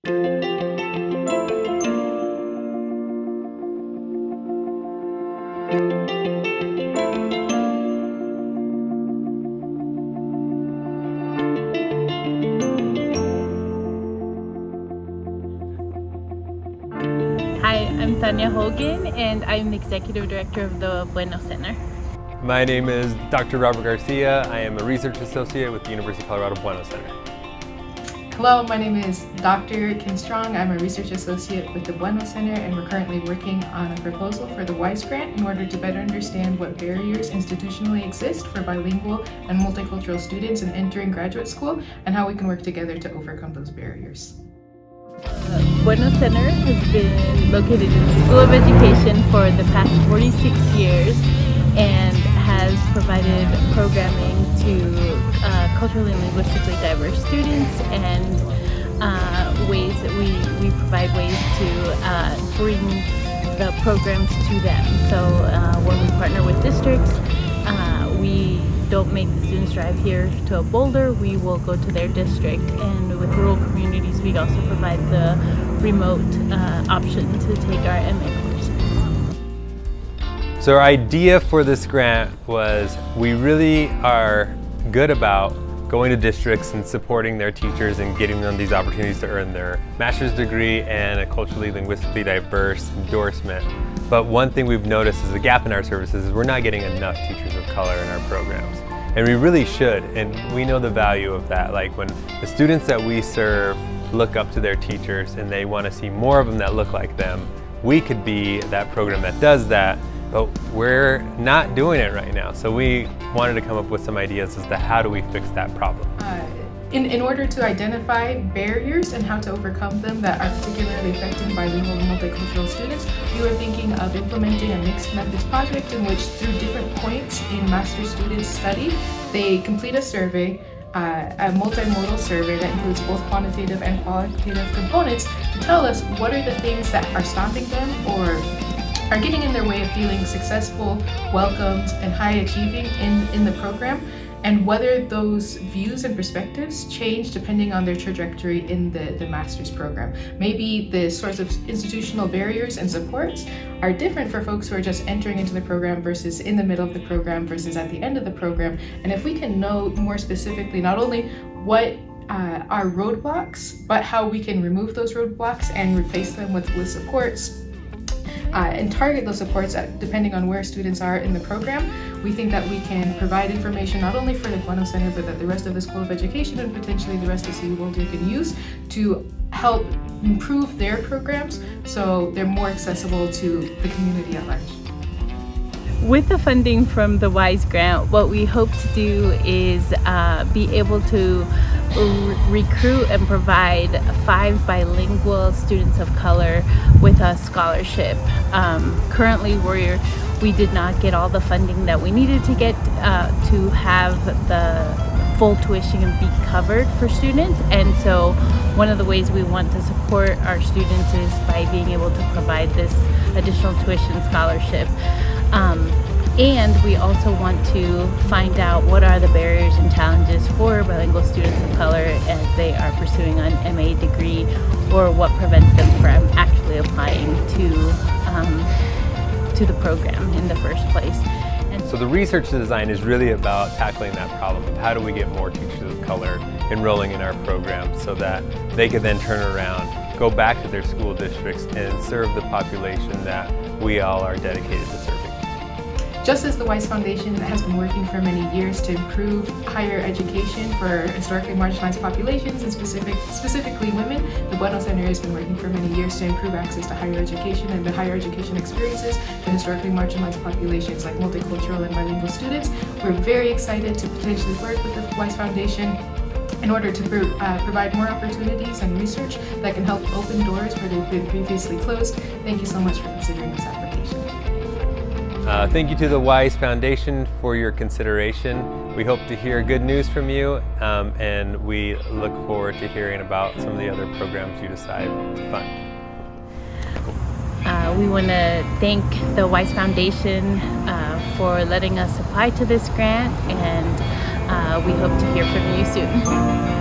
Hi, I'm Tanya Hogan, and I'm the Executive Director of the BUENO Center. My name is Dr. Robert Garcia. I am a Research Associate with the University of Colorado BUENO Center. Hello, my name is Dr. Kim Strong. I'm a Research Associate with the BUENO Center, and we're currently working on a proposal for the W.I.S.E grant in order to better understand what barriers institutionally exist for bilingual and multicultural students in entering graduate school, and how we can work together to overcome those barriers. BUENO Center has been located in the School of Education for the past 46 years and has provided programming to culturally and linguistically diverse students, and ways that we provide ways to bring the programs to them. So when we partner with districts, we don't make the students drive here to Boulder. We will go to their district, and with rural communities we also provide the remote option to take our MA courses. So our idea for this grant was we really are good about going to districts and supporting their teachers and getting them these opportunities to earn their master's degree and a culturally linguistically diverse endorsement. But one thing we've noticed is a gap in our services is we're not getting enough teachers of color in our programs. And we really should, and we know the value of that. Like when the students that we serve look up to their teachers and they want to see more of them that look like them, we could be that program that does that, but we're not doing it right now. So we wanted to come up with some ideas as to how do we fix that problem. In order to identify barriers and how to overcome them that are particularly affecting bilingual and multicultural students, we were thinking of implementing a mixed methods project in which, through different points in master's students' study, they complete a survey, a multimodal survey that includes both quantitative and qualitative components, to tell us what are the things that are stopping them or are getting in their way of feeling successful, welcomed, and high achieving in the program, and whether those views and perspectives change depending on their trajectory in the master's program. Maybe the sorts of institutional barriers and supports are different for folks who are just entering into the program versus in the middle of the program versus at the end of the program. And if we can know more specifically not only what are roadblocks, but how we can remove those roadblocks and replace them with supports, and target those supports depending on where students are in the program, we think that we can provide information not only for the BUENO Center, but that the rest of the School of Education and potentially the rest of CU Boulder can use to help improve their programs so they're more accessible to the community at large. With the funding from the W.I.S.E grant, what we hope to do is be able to recruit and provide 5 bilingual students of color with a scholarship. Currently we did not get all the funding that we needed to get to have the full tuition and be covered for students, and so one of the ways we want to support our students is by being able to provide this additional tuition scholarship. And we also want to find out what are the barriers and challenges for bilingual students of color as they are pursuing an MA degree, or what prevents them from actually applying to the program in the first place. So the research design is really about tackling that problem of how do we get more teachers of color enrolling in our program so that they could then turn around, go back to their school districts and serve the population that we all are dedicated to serving. Just as the W.I.S.E Foundation has been working for many years to improve higher education for historically marginalized populations and specifically women, the BUENO Center has been working for many years to improve access to higher education and the higher education experiences for historically marginalized populations like multicultural and bilingual students. We're very excited to potentially work with the W.I.S.E Foundation in order to provide more opportunities and research that can help open doors where they've been previously closed. Thank you so much for considering this application. Thank you to the W.I.S.E Foundation for your consideration. We hope to hear good news from you, and we look forward to hearing about some of the other programs you decide to fund. We want to thank the W.I.S.E Foundation for letting us apply to this grant, and we hope to hear from you soon.